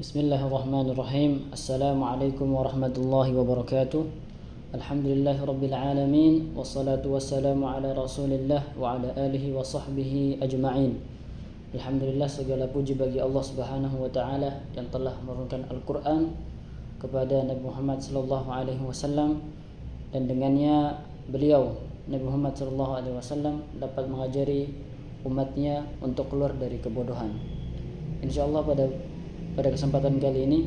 Bismillahirrahmanirrahim. Assalamualaikum warahmatullahi wabarakatuh. Alhamdulillahirabbil alamin wassalatu wassalamu ala Rasulillah wa ala alihi wa sahbihi ajma'in. Alhamdulillah, segala puji bagi Allah Subhanahu wa taala yang telah menurunkan Al-Qur'an kepada Nabi Muhammad sallallahu alaihi wasallam, dan dengannya beliau Nabi Muhammad sallallahu alaihi wasallam dapat mengajari umatnya untuk keluar dari kebodohan. Insyaallah pada kesempatan kali ini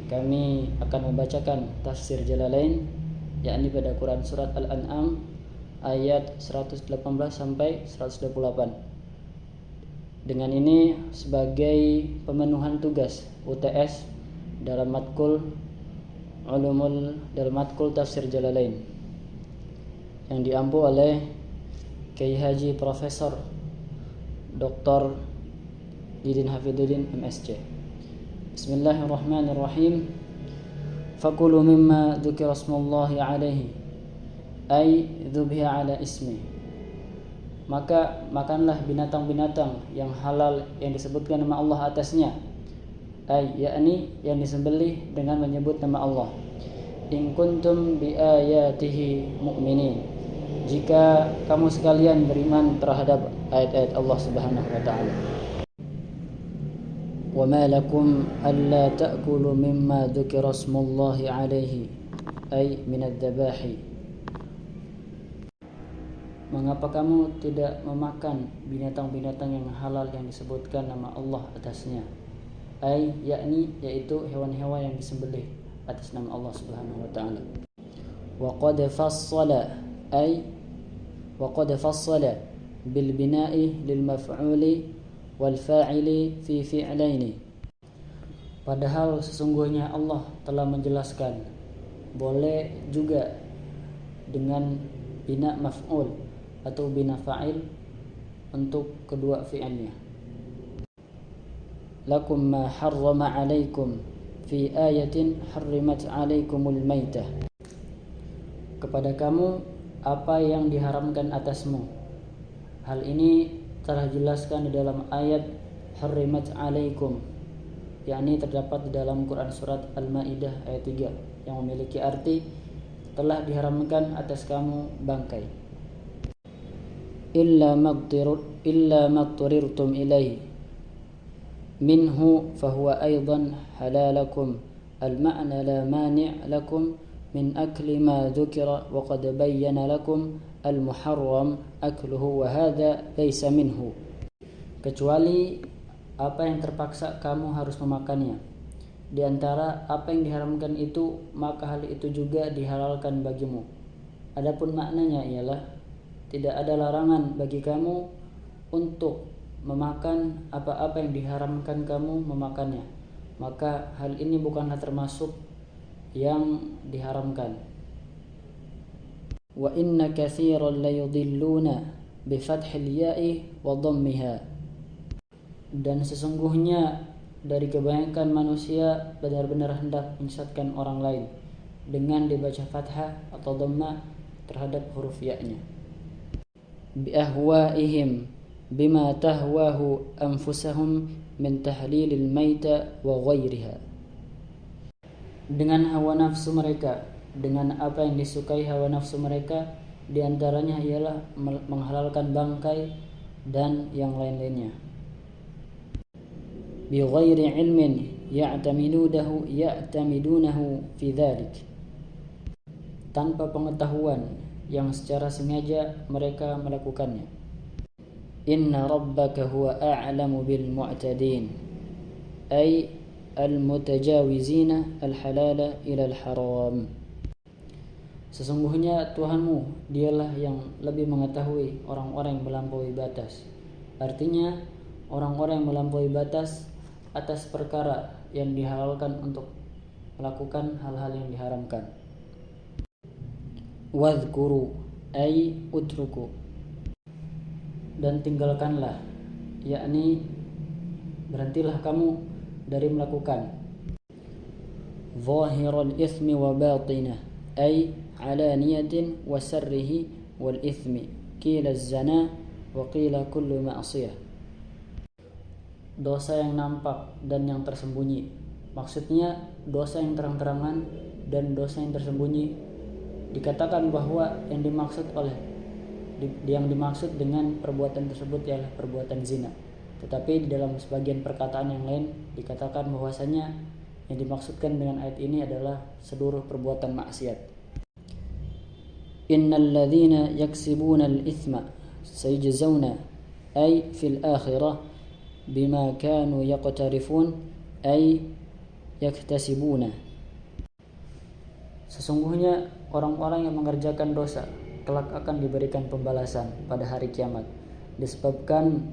kami akan membacakan tafsir Jalalain, yakni pada Quran surat Al-An'am ayat 118 sampai 128. Dengan ini sebagai pemenuhan tugas UTS dalam matkul tafsir Jalalain yang diampu oleh Kiai Haji Profesor Dr. Didin Hafidzuddin MSc. Bismillahirrahmanirrahim. Fakulu mimma dzukira ismullahi alaihi ay dzubhiha ala ismi. Maka makanlah binatang-binatang yang halal yang disebutkan nama Allah atasnya, yakni yang disembelih dengan menyebut nama Allah. In kuntum bi ayatihi mu'minin, jika kamu sekalian beriman terhadap ayat-ayat Allah Subhanahu wa taala. وَمَا لَكُمْ أَلَّا تَأْكُلُوا مِمَّا ذُكِرَ اسْمُ اللَّهِ عَلَيْهِ أي من الذبائح. Mengapa kamu tidak memakan binatang-binatang yang halal yang disebutkan nama Allah atasnya? Yakni yaitu hewan-hewan yang disembelih atas nama Allah Subhanahu wa taala. وَقَدْ فَصَّلَ بِالْبِنَاءِ لِلْمَفْعُولِ wal-fa'ili fi fi'laini. Padahal sesungguhnya Allah telah menjelaskan boleh juga dengan bina maf'ul atau bina fa'il untuk kedua fi'ilnya. Lakum ma harrama 'alaikum fi ayatin harrimat 'alaikumul maitah. Kepada kamu apa yang diharamkan atasmu. Hal ini telah dijelaskan di dalam ayat Harrimat alaikum, yakni terdapat di dalam Quran surat Al-Maidah ayat 3 yang memiliki arti telah diharamkan atas kamu bangkai. Illa maqturirtum ilaihi minhu fahuwa aidan halalakum. Al-ma'na la mani' lakum min akli ma dzukira wa qad bayyana lakum al-muharram akluhu wa hadha laysa minhu. Kecuali apa yang terpaksa kamu harus memakannya. Di antara apa yang diharamkan itu, maka hal itu juga dihalalkan bagimu. Adapun maknanya ialah tidak ada larangan bagi kamu untuk memakan apa-apa yang diharamkan kamu memakannya. Maka hal ini bukanlah termasuk yang diharamkan. Wa inna katsiran la yudilluna bi fathil ya'i wa dhammiha. Dan sesungguhnya dari kebanyakan manusia benar-benar hendak menyesatkan orang lain dengan dibaca fathah atau dhamma terhadap huruf ya-nya. Bi ahwa'ihim bima tahwahu anfusahum min tahlilil maita wa ghairiha. Dengan hawa nafsu mereka, dengan apa yang disukai hawa nafsu mereka, diantaranya ialah menghalalkan bangkai dan yang lain-lainnya. Bi ghairi ilmin ya'tamidunahu fi dhalik. Tanpa pengetahuan yang secara sengaja mereka melakukannya. Inna rabbaka huwa a'lamu bil mu'tadin ay al-mutajawizina al-halala ila al-haram. Sesungguhnya Tuhanmu dialah yang lebih mengetahui orang-orang yang melampaui batas. Artinya orang-orang yang melampaui batas atas perkara yang dihalalkan untuk melakukan hal-hal yang diharamkan. Wadhkuru ay utruku. Dan tinggalkanlah, yakni berhentilah kamu dari melakukan. Zahirul ithmi wa batinah ay alaniyatin wa sarrihi wal ithmi qila az-zina wa qila kullu ma'siyah. Dosa yang nampak dan yang tersembunyi, maksudnya dosa yang terang-terangan dan dosa yang tersembunyi. Dikatakan bahwa yang dimaksud dengan perbuatan tersebut ialah perbuatan zina. Tetapi di dalam sebagian perkataan yang lain dikatakan bahwasanya yang dimaksudkan dengan ayat ini adalah seluruh perbuatan maksiat. Innal ladzina yaksibuna al-itsma sayajzauna ay fil akhirah bima kanu yaqtarifun ay yaktasibuna. Sesungguhnya orang-orang yang mengerjakan dosa kelak akan diberikan pembalasan pada hari kiamat disebabkan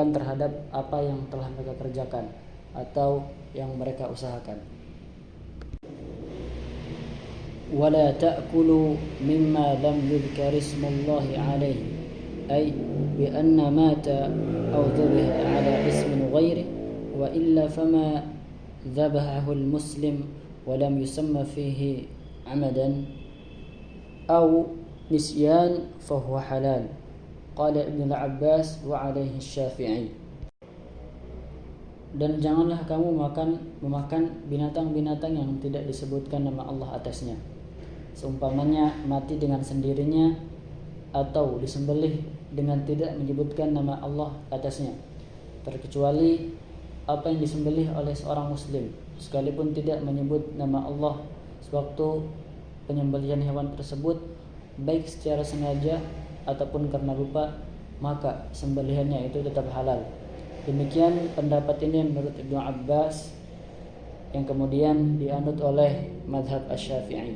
terhadap apa yang telah mereka kerjakan atau yang mereka usahakan. Wala ta'kulu mimma lam yudhkar ismullahi alaihi ay bi anna mata aw dhubiha ala ismin ghairi wa illa fama dhabahahu al-muslim wa lam yusamma fihi amadan aw nisyan fa huwa halal. Qala Ibnu Abbas wa alaihi Syafi'i. Dan janganlah kamu memakan binatang-binatang yang tidak disebutkan nama Allah atasnya, seumpamanya mati dengan sendirinya atau disembelih dengan tidak menyebutkan nama Allah atasnya, terkecuali apa yang disembelih oleh seorang muslim sekalipun tidak menyebut nama Allah sewaktu penyembelihan hewan tersebut, baik secara sengaja ataupun karena lupa, maka sembelihannya itu tetap halal. Demikian pendapat ini menurut Ibnu Abbas yang kemudian dianut oleh mazhab Asy-Syafi'i.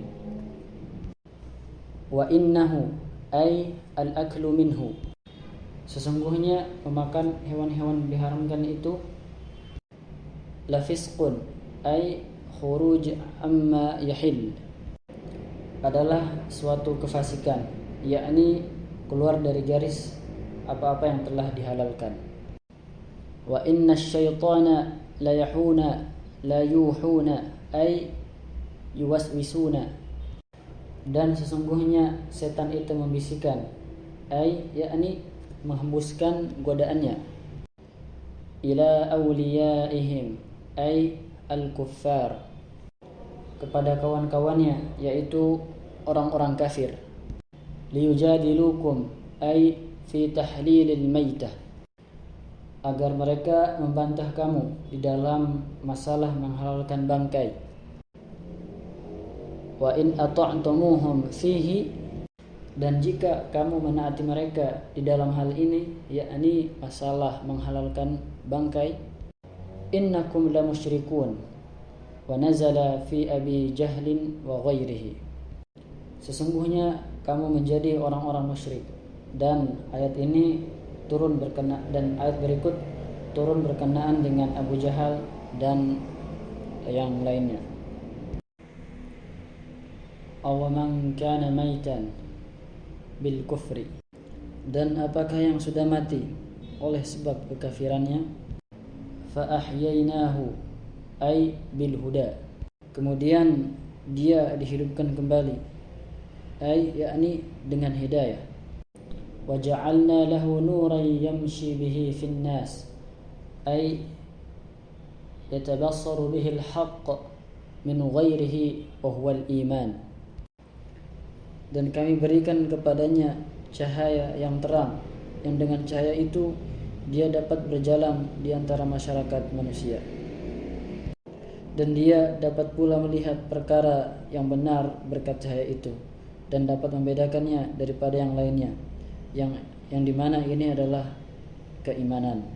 Wa innahu ay al-aklu minhu. Sesungguhnya memakan hewan-hewan diharamkan itu la fisqun ay khuruj amma yahil, adalah suatu kefasikan, yakni keluar dari garis apa-apa yang telah dihalalkan. Wa inna syaitana la yuhuna ay yuwaswisuna. Dan sesungguhnya setan itu membisikkan, ay yakni menghembuskan godaannya, ila awliyaihim ay al-kuffar, kepada kawan-kawannya yaitu orang-orang kafir. Liyujadilukum ay fi tahlilil maitah, agar mereka membantah kamu di dalam masalah menghalalkan bangkai. Wa in ata'tumuhum fihi, dan jika kamu menaati mereka di dalam hal ini, yakni masalah menghalalkan bangkai, innakum la musyrikun wa nazala fi Abi Jahlin wa ghairihi. Sesungguhnya kamu menjadi orang-orang musyrik, dan ayat ini dan ayat berikut turun berkenaan dengan Abu Jahal dan yang lainnya. Aw man kana maitan bil kufri, dan apakah yang sudah mati oleh sebab kekafirannya, fa ahyainahu ay bil huda, kemudian dia dihidupkan kembali, ay yakni dengan hidayah. وَجَعَلْنَا لَهُ نُورًا يَمْشِي بِهِ فِي النَّاسِ أي يَتَبَصَّرُ بِهِ الْحَقِّ مِنْ غَيْرِهِ وَهُوَ الْإِيمَانِ. Dan kami berikan kepadanya cahaya yang terang, yang dengan cahaya itu dia dapat berjalan di antara masyarakat manusia, dan dia dapat pula melihat perkara yang benar berkat cahaya itu, dan dapat membedakannya daripada yang lainnya, yang dimana ini adalah keimanan.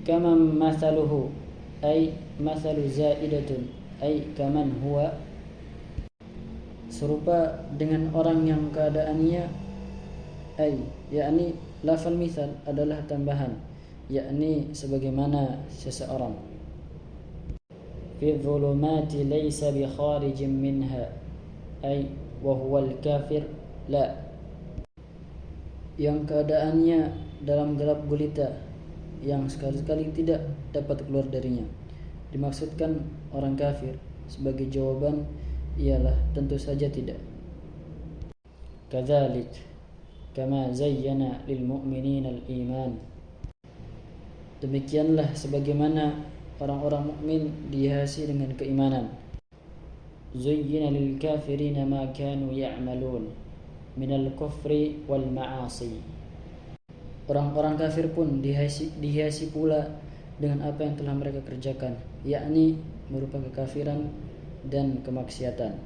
Kama mathaluhu ay mathalu zaidatun ay kaman huwa, serupa dengan orang yang keadaannya, ay yakni lafal misal adalah tambahan, yakni sebagaimana seseorang, fi dhulumati laysa bi kharijin minha ay wa huwa al-kafir la, yang keadaannya dalam gelap gulita yang sekali-kali tidak dapat keluar darinya. Dimaksudkan orang kafir. Sebagai jawaban ialah tentu saja tidak. Kadzalik kama zayyana lil mu'minina al-iman, Demikianlah sebagaimana orang-orang mukmin dihiasi dengan keimanan. Zuyyina lil kafirina ma kanu ya'malun minal kufri wal ma'asi. Orang-orang kafir pun dihiasi pula dengan apa yang telah mereka kerjakan, yakni berupa kekafiran dan kemaksiatan.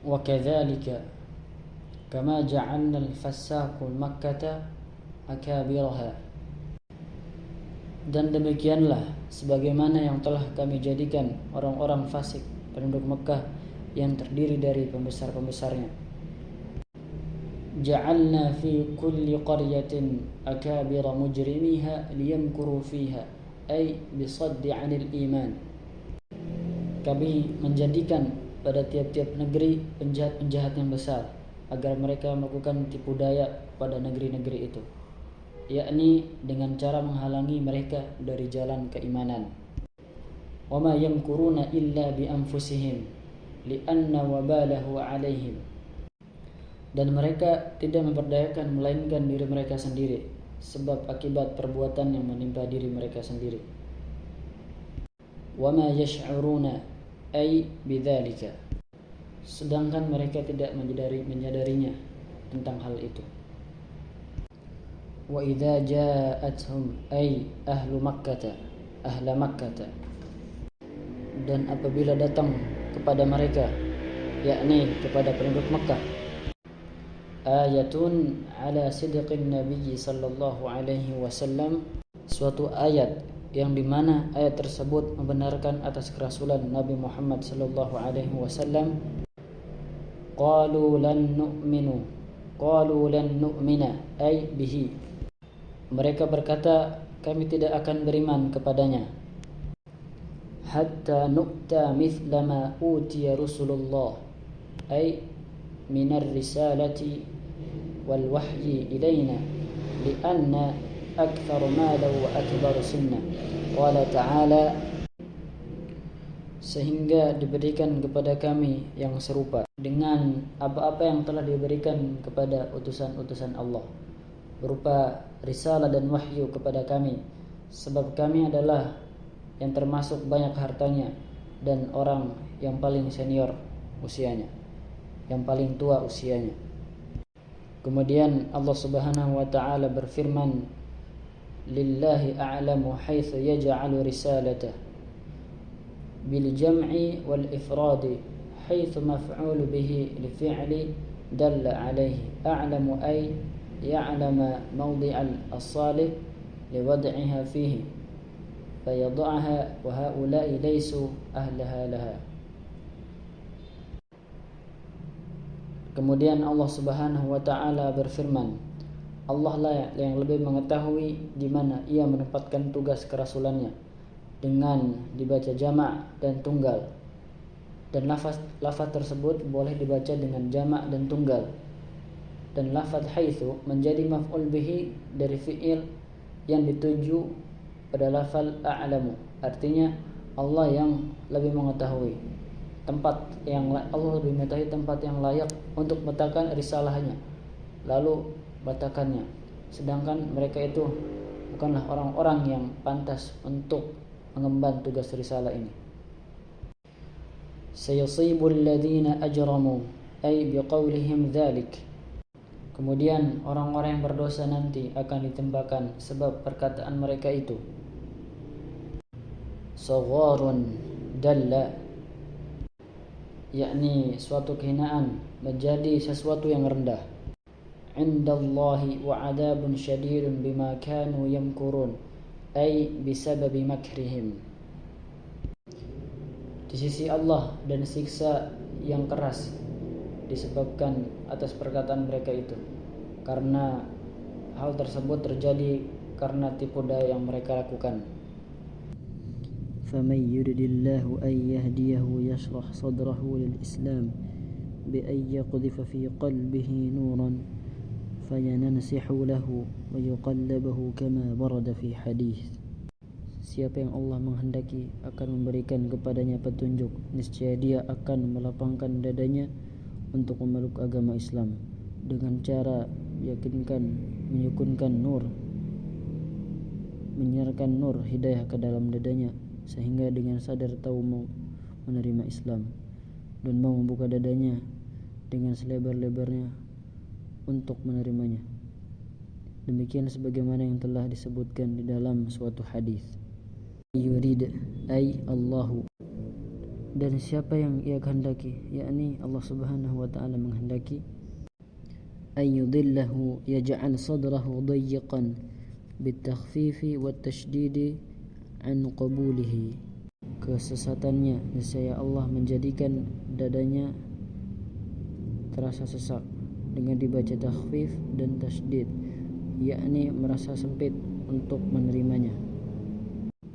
Wa kadzalika kama ja'alna al-fassaqu Makkah akabiraha. Dan demikianlah sebagaimana yang telah kami jadikan orang-orang fasik penduduk Mekah yang terdiri dari pembesar-pembesarnya. Ja'alna fi kulli qaryatin akabira mujrimiha liyamkuru fiha ay bisaddi 'anil iman. Kami menjadikan pada tiap-tiap negeri penjahat-penjahat yang besar agar mereka melakukan tipu daya pada negeri-negeri itu, yakni dengan cara menghalangi mereka dari jalan keimanan. Wa ma yamkuruna illa bi anfusihim li'anna wabalahu 'alaihim. Dan mereka tidak memperdayakan melainkan diri mereka sendiri, sebab akibat perbuatan yang menimpa diri mereka sendiri. Wa ma yash'uruna ay bidzalika. Sedangkan mereka tidak menyadarinya tentang hal itu. Wa idza ja'atuhum ay ahla Makkah. Dan apabila datang kepada mereka, yakni kepada penduduk Makkah, ayatun ala sidqin Nabi sallallahu alaihi wasallam, suatu ayat yang dimana ayat tersebut membenarkan atas kerasulan Nabi Muhammad sallallahu alaihi wasallam. Qalu lan nu'mina ay bihi. Mereka berkata, kami tidak akan beriman kepadanya hatta nu'ta mithla ma utiya Rasulullah ay minar risalati wal wahyi ilaina lianna akthar mala wa akbar sunnah. Qala ta'ala, sehingga diberikan kepada kami yang serupa dengan apa-apa yang telah diberikan kepada utusan-utusan Allah berupa risalah dan wahyu kepada kami, sebab kami adalah yang termasuk banyak hartanya dan orang yang paling senior usianya, yang paling tua usianya. Kemudian Allah Subhanahu wa taala berfirman, lillahi a'lamu haitsu yaj'alu risalatah bil jam'i wal ifradi haitsu maf'ul bihi li fi'li dalla alayhi. A'lamu ay ya'lama mawdi'al as-salih li wad'iha fihi fayad'aha wa ha'ula'i laysu ahlaha laha. Kemudian Allah Subhanahu wa taala berfirman, Allah lah yang lebih mengetahui di mana ia menempatkan tugas kerasulannya dengan dibaca jamak dan tunggal. Dan lafaz tersebut boleh dibaca dengan jamak dan tunggal. Dan lafaz haitsu menjadi maf'ul bihi dari fi'il yang dituju pada lafaz a'lamu. Artinya Allah yang lebih mengetahui Allah lebih mengetahui tempat yang layak untuk meletakkan risalahnya, lalu meletakkannya. Sedangkan mereka itu bukanlah orang-orang yang pantas untuk mengemban tugas risalah ini. Sayusibul ladzina ajramu ay biqaulihim dzalik. Kemudian orang-orang yang berdosa nanti akan ditimpakan sebab perkataan mereka itu. Sagharun dalla, yakni suatu kehinaan menjadi sesuatu yang rendah. Indallahi wa adabun syadidun bima kanu yamkurun ay bisababi makrihim. Di sisi Allah dan siksa yang keras disebabkan atas perkataan mereka itu, karena hal tersebut terjadi karena tipu daya yang mereka lakukan. فَمَنْ يُرِدِ اللَّهُ أَنْ يَهْدِيَهُ يَشْرَحْ صَدْرَهُ لِلْإِسْلَامِ بِأَنْ يَقْذِفَ فِي قَلْبِهِ نُورًا فَيَنْسِحُ لَهُ وَيُقَلِّبُهُ كَمَا وَرَدَ فِي حَدِيثٍ. Siapa yang Allah menghendaki akan memberikan kepadanya petunjuk, niscaya dia akan melapangkan dadanya untuk memeluk agama Islam dengan cara menyukunkan nur menyiarkan nur hidayah ke dalam dadanya, sehingga dengan sadar tahu mau menerima Islam dan mau membuka dadanya dengan selebar-lebarnya untuk menerimanya. Demikian sebagaimana yang telah disebutkan di dalam suatu hadis. Yurid ay Allahu, dan siapa yang ia kehendaki, yakni Allah Subhanahu wa taala menghendaki, ayyudillahu yaj'al sadrahu dayyiqan bitakhfifi wattasydidi an qabulihi. Kesesatannya, niscaya Allah menjadikan dadanya terasa sesak dengan dibaca takhfif dan tasydid, yakni merasa sempit untuk menerimanya.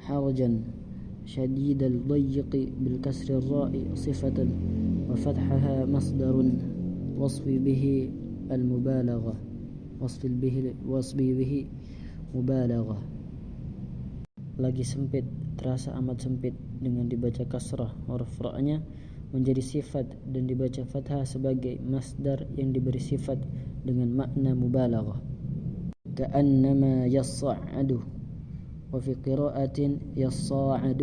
Harajan شديد الضيق بالكسر الراء صفة وفتحها مصدر وصف به المبالغة وصف به مبالغة. Lagi sempit, terasa amat sempit dengan dibaca kasrah huruf ra-nya menjadi sifat dan dibaca fathah sebagai masdar yang diberi sifat dengan makna mubalaghah. Ka'annama yas'adu وفي قراءة يصاعد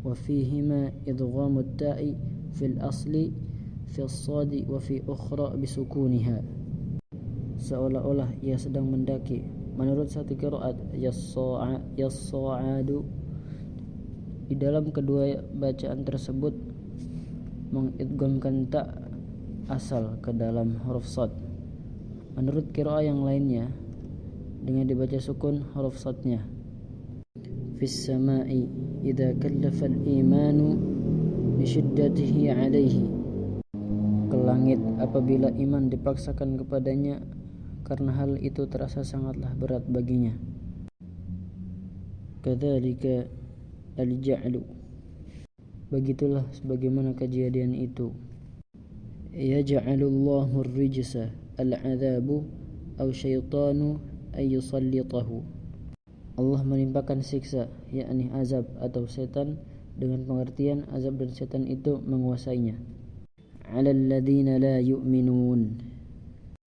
وفيهما إدغام التاء في الأصل في الصاد وفي أخرى بسكونها. Seolah-olah ia sedang mendaki. Menurut satu qiraat yas'adu, di dalam kedua bacaan tersebut mengidghamkan ta asal ke dalam huruf sad. Menurut qiraat yang lainnya dengan dibaca sukun huruf sadnya. Fis sama'i idza kallafa al-imanu bi shiddatihi 'alaihi. Ke langit apabila iman dipaksakan kepadanya karena hal itu terasa sangatlah berat baginya. Kadzalika al-ja'lu, begitulah sebagaimana kejadian itu. Yaj'alullahu ar-rijsa al-'adzabu aw syaitanu ay yusallitahu. Allah menimpakan siksa, yakni azab atau setan, dengan pengertian azab dan setan itu menguasainya. 'Alal ladzina la yu'minun,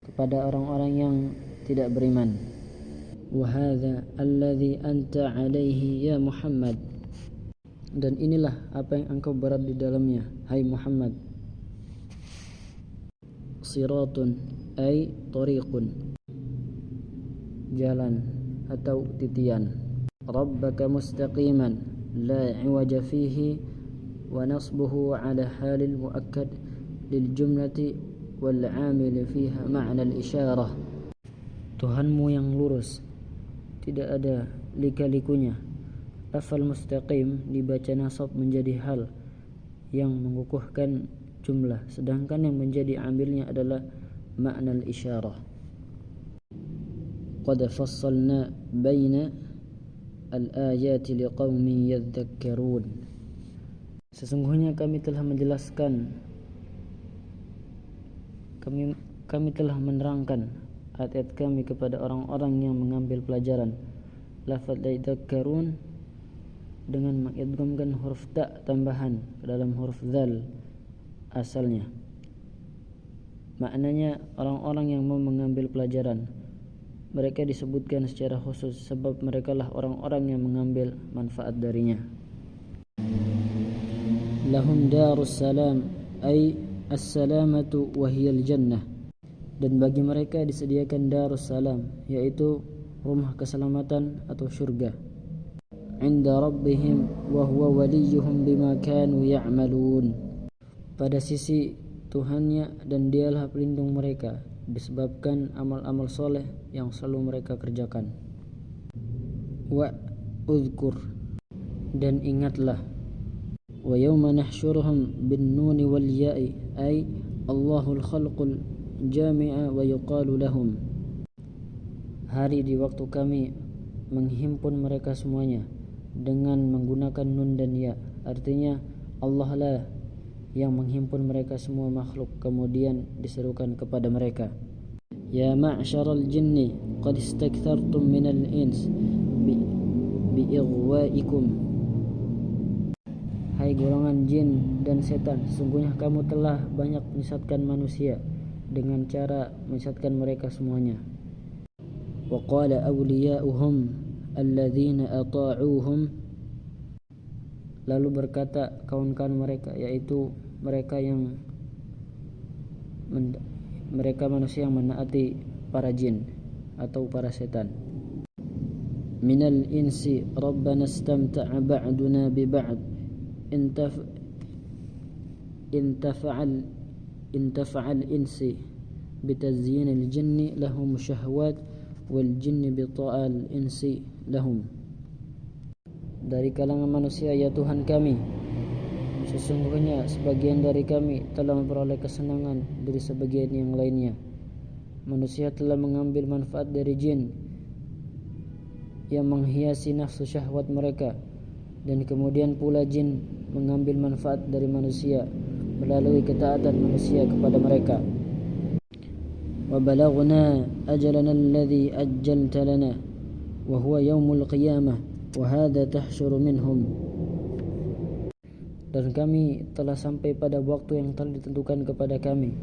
kepada orang-orang yang tidak beriman. Wa hadza alladzi anta 'alaihi ya Muhammad, dan inilah apa yang engkau berada di dalamnya, hai Muhammad. Siratun ay tariqun, jalan atau titian. Rabbaka mustaqiman la 'iwaja fihi wa nasbuhu 'ala halil muakkad lil jumlati wal 'amil fiha ma'na al isyarah. Tuhanmu yang lurus, tidak ada lika-likunya. Lafal mustaqim dibaca nasab menjadi hal yang mengukuhkan jumlah, sedangkan yang menjadi amilnya adalah makna al isyarah. Qad fassalna baina al-ayati liqaumin yadhakkarun. Sesungguhnya kami telah menjelaskan, kami telah menerangkan ayat kami kepada orang-orang yang mengambil pelajaran. Lafaz yadhakkarun dengan mengidghamkan huruf ta tambahan ke dalam huruf dzal asalnya. Maknanya orang-orang yang mau mengambil pelajaran. Mereka disebutkan secara khusus sebab merekalah orang-orang yang mengambil manfaat darinya. Lahum darus salam ay as-salamatu wa hiyal jannah, dan bagi mereka disediakan darus salam, yaitu rumah keselamatan atau syurga. Inda rabbihim wa huwa waliyuhum bima kanu ya'malun, pada sisi Tuhannya dan dialah pelindung mereka disebabkan amal-amal soleh yang selalu mereka kerjakan. Wa uzkur, dan ingatlah. Wa yawma nahsyuruhum bin nuni wal ya'i ay Allahul khalqul jami'a wa yuqalu lahum. Hari di waktu kami menghimpun mereka semuanya dengan menggunakan nun dan ya, artinya Allah lah yang menghimpun mereka semua makhluk, kemudian diserukan kepada mereka, ya ma'syaral jinni qad istakthartum minal ins bi'ighwa'ikum, hai golongan jin dan setan, sesungguhnya kamu telah banyak menyesatkan manusia dengan cara menyesatkan mereka semuanya. Wa qala awliya'uhum alladzina ata'uhum, lalu berkata kawan-kawan mereka, yaitu mereka manusia yang menaati para jin atau para setan. Minal insi rabbana istamta'a ba'duna bi ba'd intafa'al insi bitazyinil jinni lahum syahwat wal jinni bita'al insi lahum. Dari kalangan manusia, ya Tuhan kami, sesungguhnya sebagian dari kami telah memperoleh kesenangan dari sebagian yang lainnya. Manusia telah mengambil manfaat dari jin yang menghiasi nafsu syahwat mereka, dan kemudian pula jin mengambil manfaat dari manusia melalui ketaatan manusia kepada mereka. Wa balaghna ajalana alladhi ajjalta lana wa huwa yaumul qiyamah wa hadha tahsyuru minhum. Dan kami telah sampai pada waktu yang telah ditentukan kepada kami,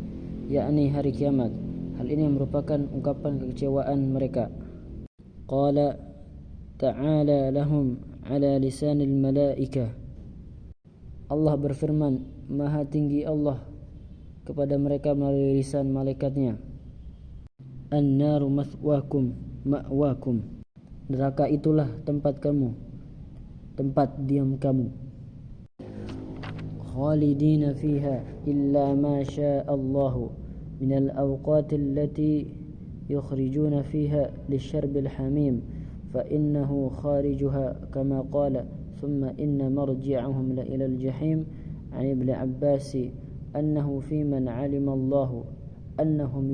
yakni hari kiamat. Hal ini merupakan ungkapan kekecewaan mereka. Qala ta'ala lahum ala lisanil malaikah. Allah berfirman, Maha tinggi Allah kepada mereka melalui lisan malaikatnya. An-naru mathwakum ma'wakum. Neraka itulah tempat kamu, tempat diam kamu. Khalidina fiha illa ma syaa Allah min al-awqat allati yukhrijuna fiha lisyarbil hamim fa innahu kharijuha kama qala thumma inna marji'ahum la ila al-jahim. An Ibn Abbas annahu fi man 'alima Allah annahum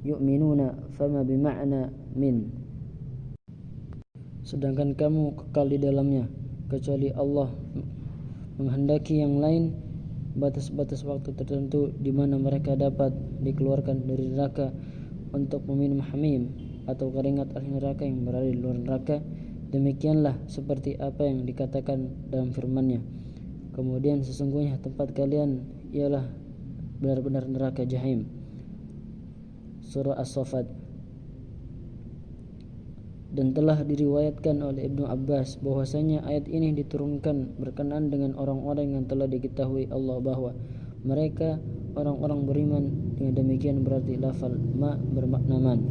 yu'minuna fama bima'na min. Sedangkan kamu kekal di dalamnya, kecuali Allah menghendaki yang lain batas-batas waktu tertentu di mana mereka dapat dikeluarkan dari neraka untuk meminum hamim atau keringat ahli neraka yang berada di luar neraka. Demikianlah seperti apa yang dikatakan dalam firman-Nya, kemudian sesungguhnya tempat kalian ialah benar-benar neraka jahim. Surah As-Saffat. Dan telah diriwayatkan oleh Ibnu Abbas bahwasanya ayat ini diturunkan berkenaan dengan orang-orang yang telah diketahui Allah bahwa mereka orang-orang beriman. Dengan demikian berarti lafal ma bermakna man.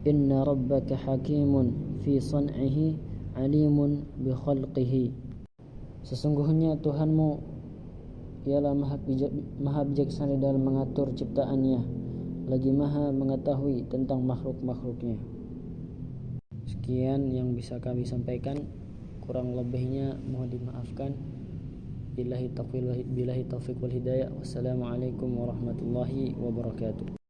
Inna rabbaka hakimun fi san'ihi alimun bi khalqihi. Sesungguhnya Tuhanmu ialah maha bijaksana dalam mengatur ciptaannya, lagi maha mengetahui tentang makhluk-makhluknya. Sekian yang bisa kami sampaikan, kurang lebihnya mohon dimaafkan. Billahi taufiq wal hidayah. Wassalamualaikum warahmatullahi wabarakatuh.